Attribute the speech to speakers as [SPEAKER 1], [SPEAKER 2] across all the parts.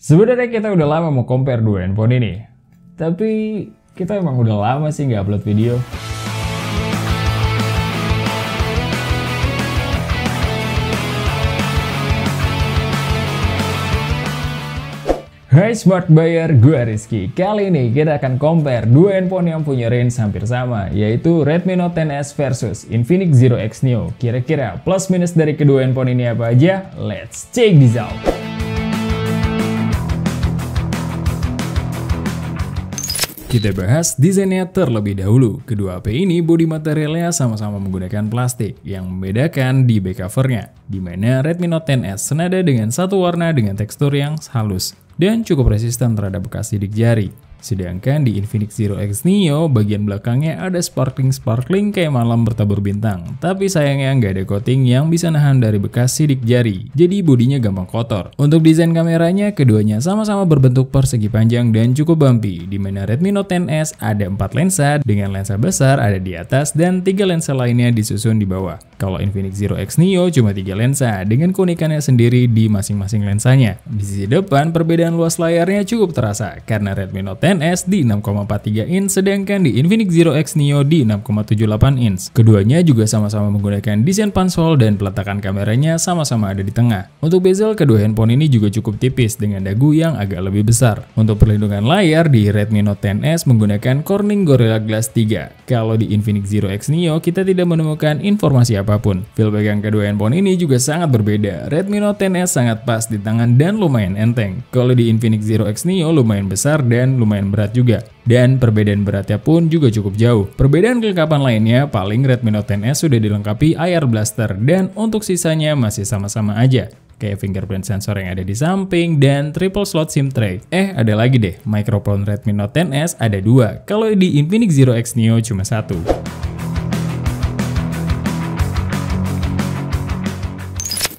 [SPEAKER 1] Sebenarnya kita udah lama mau compare dua handphone ini, tapi kita emang udah lama sih nggak upload video. Hai Smart Buyer, gue Rizky. Kali ini kita akan compare dua handphone yang punya range hampir sama, yaitu Redmi Note XS versus Infinix Zero X Neo. Kira-kira plus minus dari kedua handphone ini apa aja? Let's check this out! Kita bahas desainnya terlebih dahulu. Kedua HP ini bodi materialnya sama-sama menggunakan plastik, yang membedakan di back covernya, di mana Redmi Note XS senada dengan satu warna dengan tekstur yang halus dan cukup resisten terhadap bekas sidik jari. Sedangkan di Infinix Zero X Neo, bagian belakangnya ada sparkling kayak malam bertabur bintang. Tapi sayangnya nggak ada coating yang bisa nahan dari bekas sidik jari, jadi bodinya gampang kotor. Untuk desain kameranya, keduanya sama-sama berbentuk persegi panjang dan cukup bumpy, di mana Redmi Note XS ada 4 lensa, dengan lensa besar ada di atas dan 3 lensa lainnya disusun di bawah. Kalau Infinix Zero X Neo cuma 3 lensa, dengan keunikannya sendiri di masing-masing lensanya. Di sisi depan, perbedaan luas layarnya cukup terasa, karena Redmi Note XS di 6,43 inch, sedangkan di Infinix Zero X Neo di 6,78 inch. Keduanya juga sama-sama menggunakan desain pansol dan peletakan kameranya sama-sama ada di tengah. Untuk bezel, kedua handphone ini juga cukup tipis dengan dagu yang agak lebih besar. Untuk perlindungan layar, di Redmi Note XS menggunakan Corning Gorilla Glass 3. Kalau di Infinix Zero X Neo, kita tidak menemukan informasi apapun. Feel pegang kedua handphone ini juga sangat berbeda. Redmi Note XS sangat pas di tangan dan lumayan enteng. Kalau di Infinix Zero X Neo lumayan besar dan lumayan berat juga. Dan perbedaan beratnya pun juga cukup jauh. Perbedaan kelengkapan lainnya, paling Redmi Note XS sudah dilengkapi IR Blaster, dan untuk sisanya masih sama-sama aja. Kayak fingerprint sensor yang ada di samping dan triple slot SIM tray. Ada lagi deh, microphone Redmi Note XS ada 2. Kalau di Infinix Zero X Neo cuma 1.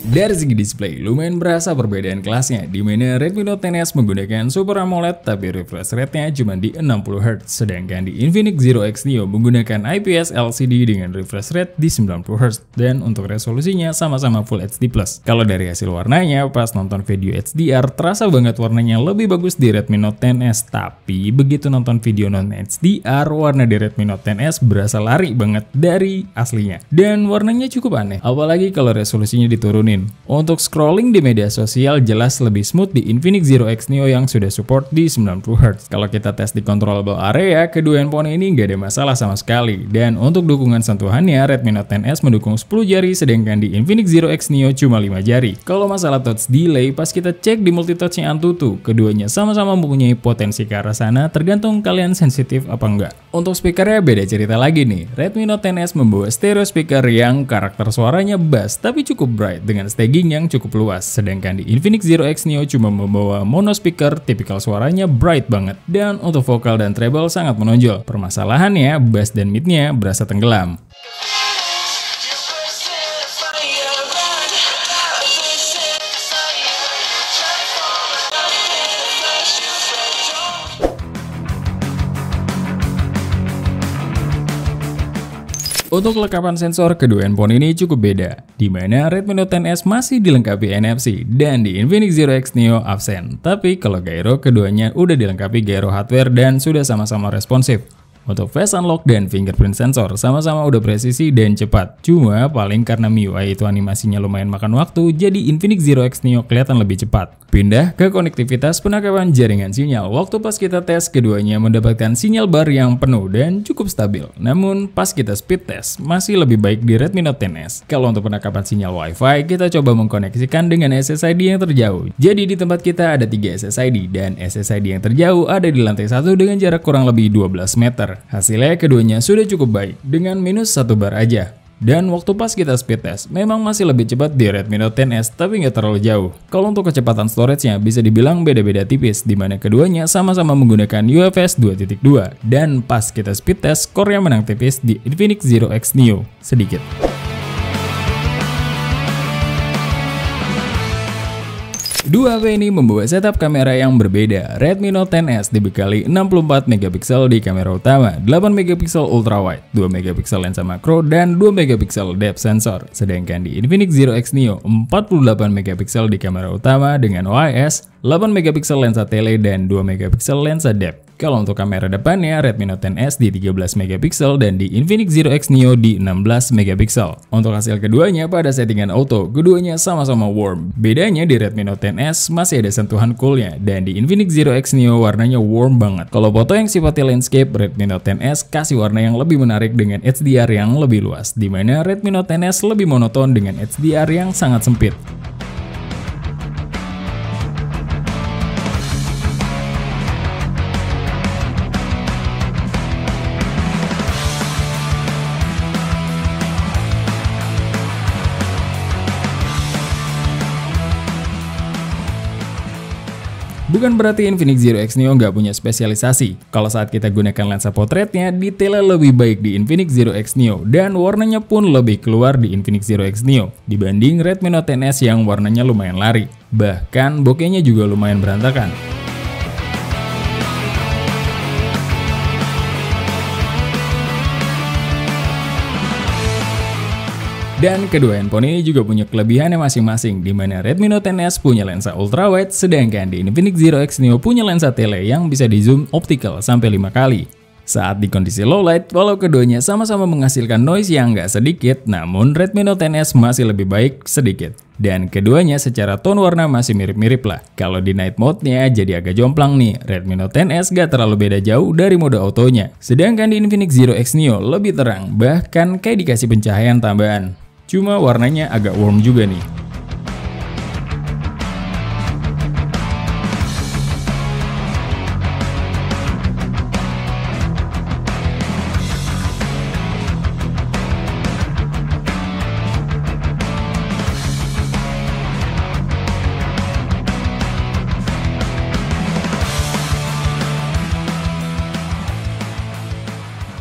[SPEAKER 1] Dari segi display, lumayan berasa perbedaan kelasnya, di mana Redmi Note XS menggunakan Super AMOLED tapi refresh rate-nya cuma di 60Hz, sedangkan di Infinix Zero X Neo menggunakan IPS LCD dengan refresh rate di 90Hz, dan untuk resolusinya sama-sama Full HD+. Kalau dari hasil warnanya, pas nonton video HDR, terasa banget warnanya lebih bagus di Redmi Note XS, tapi begitu nonton video non HDR, warna di Redmi Note XS berasa lari banget dari aslinya, dan warnanya cukup aneh, apalagi kalau resolusinya diturunin. Untuk scrolling di media sosial jelas lebih smooth di Infinix Zero X Neo yang sudah support di 90Hz. Kalau kita tes di controllable area, kedua handphone ini nggak ada masalah sama sekali. Dan untuk dukungan sentuhannya, Redmi Note XS mendukung 10 jari, sedangkan di Infinix Zero X Neo cuma 5 jari. Kalau masalah touch delay, pas kita cek di multitouch-nya Antutu, keduanya sama-sama mempunyai potensi ke arah sana, tergantung kalian sensitif apa enggak. Untuk speakernya beda cerita lagi nih. Redmi Note XS membawa stereo speaker yang karakter suaranya bass tapi cukup bright dengan staging yang cukup luas, sedangkan di Infinix Zero X Neo cuma membawa mono speaker, tipikal suaranya bright banget, dan untuk vokal dan treble sangat menonjol. Permasalahannya, bass dan midnya berasa tenggelam. Untuk kelengkapan sensor, kedua handphone ini cukup beda, di mana Redmi Note XS masih dilengkapi NFC dan di Infinix Zero X Neo absen. Tapi kalau gyro, keduanya udah dilengkapi gyro hardware dan sudah sama-sama responsif. Untuk face unlock dan fingerprint sensor sama-sama udah presisi dan cepat. Cuma paling karena MIUI itu animasinya lumayan makan waktu, jadi Infinix Zero X Neo kelihatan lebih cepat. Pindah ke konektivitas penangkapan jaringan sinyal. Waktu pas kita tes, keduanya mendapatkan sinyal bar yang penuh dan cukup stabil. Namun pas kita speed test, masih lebih baik di Redmi Note XS. Kalau untuk penangkapan sinyal Wi-Fi, kita coba mengkoneksikan dengan SSID yang terjauh. Jadi di tempat kita ada 3 SSID, dan SSID yang terjauh ada di lantai 1 dengan jarak kurang lebih 12 meter. Hasilnya keduanya sudah cukup baik, dengan minus 1 bar aja. Dan waktu pas kita speed test, memang masih lebih cepat di Redmi Note XS, tapi nggak terlalu jauh. Kalau untuk kecepatan storage-nya bisa dibilang beda-beda tipis, di mana keduanya sama-sama menggunakan UFS 2.2. Dan pas kita speed test, core-nya menang tipis di Infinix Zero X Neo, sedikit. Kedua HP ini membawa setup kamera yang berbeda. Redmi Note 10S dibekali 64 MP di kamera utama, 8 MP ultrawide, 2 MP lensa makro, dan 2 MP depth sensor. Sedangkan di Infinix Zero X Neo 48 MP di kamera utama dengan OIS, 8 MP lensa tele, dan 2 MP lensa depth. Kalau untuk kamera depannya, Redmi Note 10S di 13 MP dan di Infinix Zero X Neo di 16 MP. Untuk hasil keduanya pada settingan auto, keduanya sama-sama warm. Bedanya di Redmi Note 10S masih ada sentuhan coolnya, dan di Infinix Zero X Neo warnanya warm banget. Kalau foto yang sifatnya landscape, Redmi Note 10S kasih warna yang lebih menarik dengan HDR yang lebih luas, di mana Redmi Note 10S lebih monoton dengan HDR yang sangat sempit. Bukan berarti Infinix Zero X Neo nggak punya spesialisasi. Kalau saat kita gunakan lensa potretnya, detailnya lebih baik di Infinix Zero X Neo, dan warnanya pun lebih keluar di Infinix Zero X Neo dibanding Redmi Note 10S yang warnanya lumayan lari. Bahkan bokehnya juga lumayan berantakan. Dan kedua handphone ini juga punya kelebihannya masing-masing, di mana Redmi Note 10S punya lensa ultrawide, sedangkan di Infinix Zero X Neo punya lensa tele yang bisa di zoom optical sampai 5 kali. Saat di kondisi low light, walau keduanya sama-sama menghasilkan noise yang nggak sedikit, namun Redmi Note 10S masih lebih baik sedikit. Dan keduanya secara tone warna masih mirip-mirip lah. Kalau di night mode-nya jadi agak jomplang nih, Redmi Note 10S gak terlalu beda jauh dari mode autonya. Sedangkan di Infinix Zero X Neo lebih terang, bahkan kayak dikasih pencahayaan tambahan. Cuma warnanya agak warm juga nih.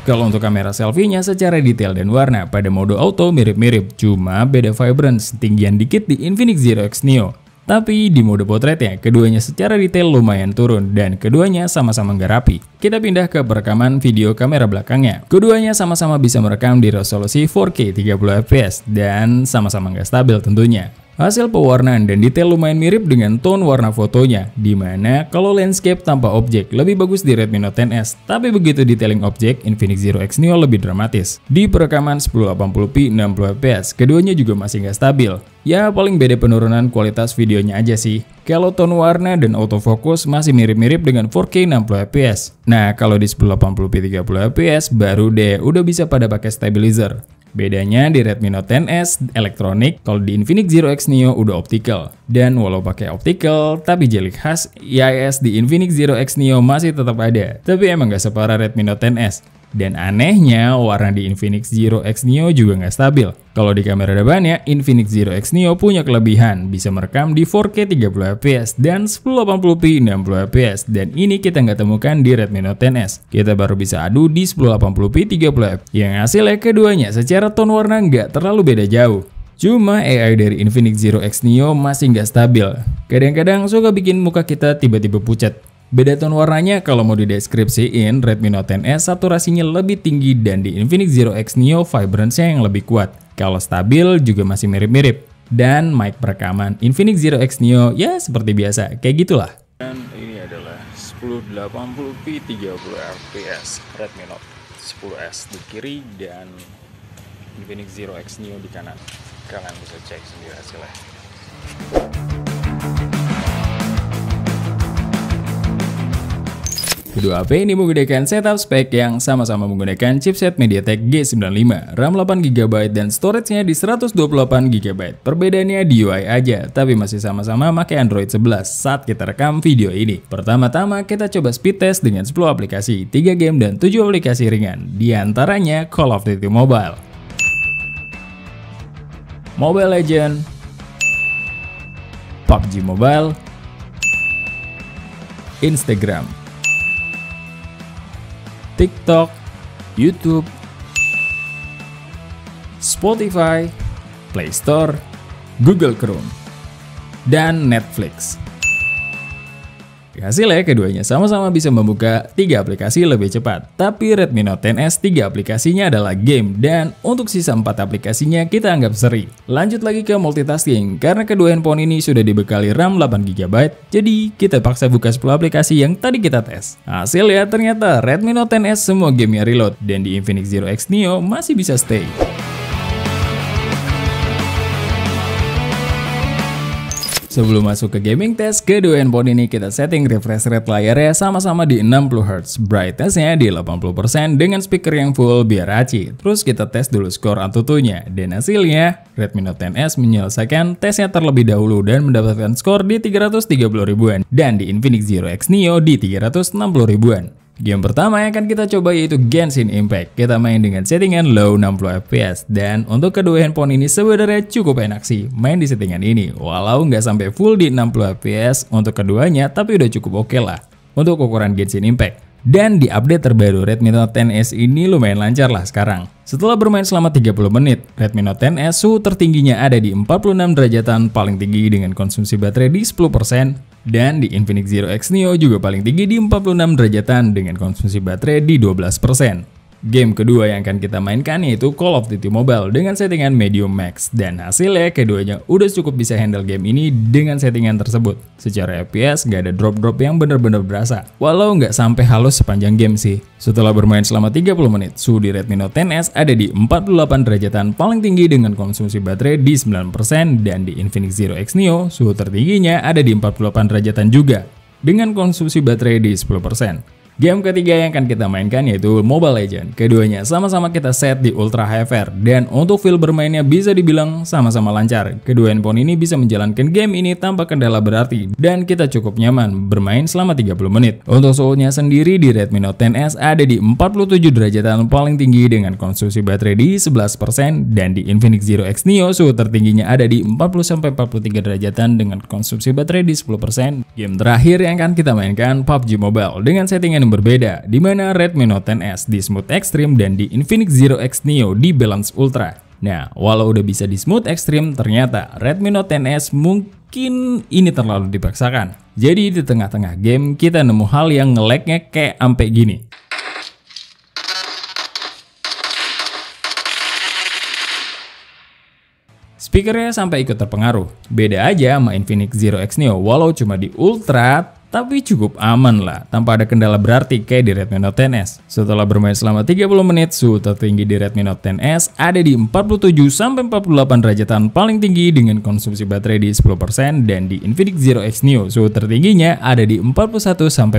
[SPEAKER 1] Kalau untuk kamera selfie-nya secara detail dan warna pada mode auto mirip-mirip, cuma beda vibrance, tinggian dikit di Infinix Zero X Neo. Tapi di mode potretnya, keduanya secara detail lumayan turun, dan keduanya sama-sama nggak rapi. Kita pindah ke perekaman video kamera belakangnya. Keduanya sama-sama bisa merekam di resolusi 4K 30fps, dan sama-sama nggak stabil tentunya. Hasil pewarnaan dan detail lumayan mirip dengan tone warna fotonya, dimana kalau landscape tanpa objek lebih bagus di Redmi Note 10S, tapi begitu detailing objek, Infinix Zero X Neo lebih dramatis. Di perekaman 1080p 60fps, keduanya juga masih nggak stabil. Ya paling beda penurunan kualitas videonya aja sih. Kalau tone warna dan autofocus masih mirip-mirip dengan 4K 60fps. Nah kalau di 1080p 30fps baru deh udah bisa pada pakai stabilizer. Bedanya di Redmi Note 10S elektronik, kalau di Infinix Zero X Neo udah optical. Dan walau pakai optical, tapi jeli khas IIS di Infinix Zero X Neo masih tetap ada. Tapi emang gak separah Redmi Note 10S. Dan anehnya, warna di Infinix Zero X Neo juga nggak stabil. Kalau di kamera depannya, Infinix Zero X Neo punya kelebihan, bisa merekam di 4K 30fps dan 1080p 60fps, dan ini kita nggak temukan di Redmi Note 10S. Kita baru bisa adu di 1080p 30fps, yang hasilnya keduanya secara tone warna nggak terlalu beda jauh. Cuma AI dari Infinix Zero X Neo masih nggak stabil. Kadang-kadang suka bikin muka kita tiba-tiba pucat. Beda tone warnanya kalau mau dideskripsiin, Redmi Note 10S saturasinya lebih tinggi dan di Infinix Zero X Neo vibrance-nya yang lebih kuat. Kalau stabil juga masih mirip-mirip. Dan mic perekaman Infinix Zero X Neo ya seperti biasa, kayak gitulah. Dan ini adalah 1080p 30fps Redmi Note 10S di kiri dan Infinix Zero X Neo di kanan. Kalian bisa cek sendiri hasilnya. Kedua HP ini menggunakan setup spek yang sama-sama menggunakan chipset MediaTek G95, RAM 8GB dan storage-nya di 128GB. Perbedaannya di UI aja, tapi masih sama-sama pakai Android 11 saat kita rekam video ini. Pertama-tama kita coba speed test dengan 10 aplikasi, 3 game dan 7 aplikasi ringan, di antaranya Call of Duty Mobile, Mobile Legends, PUBG Mobile, Instagram, TikTok, YouTube, Spotify, Play Store, Google Chrome, dan Netflix. Hasilnya keduanya sama-sama bisa membuka 3 aplikasi lebih cepat. Tapi Redmi Note 10S 3 aplikasinya adalah game dan untuk sisa 4 aplikasinya kita anggap seri. Lanjut lagi ke multitasking, karena kedua handphone ini sudah dibekali RAM 8GB, jadi kita paksa buka 10 aplikasi yang tadi kita tes. Hasilnya ternyata Redmi Note 10S semua gamenya reload dan di Infinix Zero X Neo masih bisa stay. Sebelum masuk ke gaming test, kedua handphone ini kita setting refresh rate layarnya sama-sama di 60Hz, brightness-nya di 80% dengan speaker yang full biar aci. Terus kita tes dulu skor AnTuTu-nya, dan hasilnya Redmi Note 10S menyelesaikan tesnya terlebih dahulu dan mendapatkan skor di 330 ribuan, dan di Infinix Zero X Neo di 360 ribuan. Game pertama yang akan kita coba yaitu Genshin Impact. Kita main dengan settingan low 60 fps dan untuk kedua handphone ini sebenarnya cukup enak sih main di settingan ini. Walau nggak sampai full di 60 fps untuk keduanya, tapi udah cukup oke lah untuk ukuran Genshin Impact. Dan di update terbaru Redmi Note 10S ini lumayan lancar lah sekarang. Setelah bermain selama 30 menit, Redmi Note 10S suhu tertingginya ada di 46 derajatan paling tinggi dengan konsumsi baterai di 10%. Dan di Infinix Zero X Neo juga paling tinggi di 46 derajatan dengan konsumsi baterai di 12%. Game kedua yang akan kita mainkan yaitu Call of Duty Mobile dengan settingan Medium Max. Dan hasilnya keduanya udah cukup bisa handle game ini dengan settingan tersebut. Secara FPS gak ada drop-drop yang bener-bener berasa. Walau nggak sampai halus sepanjang game sih. Setelah bermain selama 30 menit, suhu di Redmi Note 10S ada di 48 derajatan paling tinggi dengan konsumsi baterai di 9%. Dan di Infinix Zero X Neo, suhu tertingginya ada di 48 derajatan juga dengan konsumsi baterai di 10%. Game ketiga yang akan kita mainkan yaitu Mobile Legends. Keduanya sama-sama kita set di Ultra HFR dan untuk feel bermainnya bisa dibilang sama-sama lancar. Kedua handphone ini bisa menjalankan game ini tanpa kendala berarti dan kita cukup nyaman bermain selama 30 menit. Untuk suhunya sendiri di Redmi Note 10S ada di 47 derajatan paling tinggi dengan konsumsi baterai di 11% dan di Infinix Zero X Neo suhu tertingginya ada di 40-43 derajatan dengan konsumsi baterai di 10%. Game terakhir yang akan kita mainkan PUBG Mobile dengan settingan yang berbeda, di mana Redmi Note 10S di Smooth Extreme dan di Infinix Zero X Neo di Balance Ultra. Nah, walau udah bisa di Smooth Extreme, ternyata Redmi Note 10S mungkin ini terlalu dipaksakan. Jadi di tengah-tengah game kita nemu hal yang nge-lag-nya kayak ampe gini. Speakernya sampai ikut terpengaruh. Beda aja sama Infinix Zero X Neo, walau cuma di Ultra, tapi cukup aman lah, tanpa ada kendala berarti kayak di Redmi Note 10S. Setelah bermain selama 30 menit, suhu tertinggi di Redmi Note 10S ada di 47-48 derajatan paling tinggi dengan konsumsi baterai di 10% dan di Infinix Zero X Neo suhu tertingginya ada di 41-42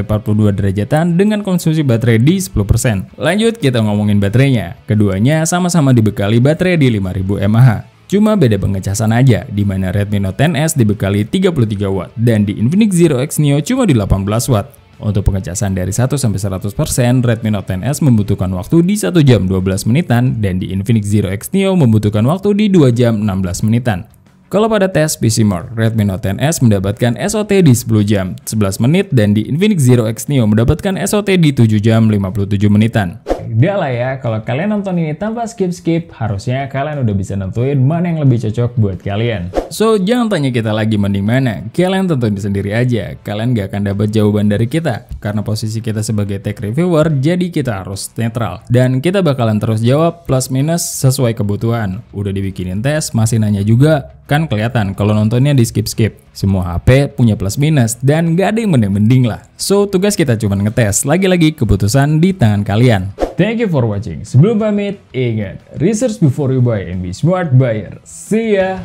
[SPEAKER 1] derajatan dengan konsumsi baterai di 10%. Lanjut kita ngomongin baterainya. Keduanya sama-sama dibekali baterai di 5000 mAh. Cuma beda pengecasan aja, di mana Redmi Note 10S dibekali 33 watt dan di Infinix Zero X Neo cuma di 18 watt. Untuk pengecasan dari 1-100%, Redmi Note 10S membutuhkan waktu di 1 jam 12 menitan dan di Infinix Zero X Neo membutuhkan waktu di 2 jam 16 menitan. Kalau pada tes PCMark, Redmi Note 10S mendapatkan SOT di 10 jam 11 menit dan di Infinix Zero X Neo mendapatkan SOT di 7 jam 57 menitan. Udah lah ya, kalau kalian nonton ini tanpa skip-skip, harusnya kalian udah bisa nentuin mana yang lebih cocok buat kalian. So, jangan tanya kita lagi mending mana, kalian tentuin sendiri aja. Kalian gak akan dapat jawaban dari kita, karena posisi kita sebagai tech reviewer, jadi kita harus netral. Dan kita bakalan terus jawab plus minus sesuai kebutuhan. Udah dibikinin tes, masih nanya juga, kan kelihatan kalau nontonnya di skip-skip. Semua HP punya plus minus, dan gak ada yang mending-mending lah. So, tugas kita cuma ngetes, lagi-lagi keputusan di tangan kalian. Thank you for watching. Sebelum pamit, ingat, research before you buy and be smart buyer. See ya!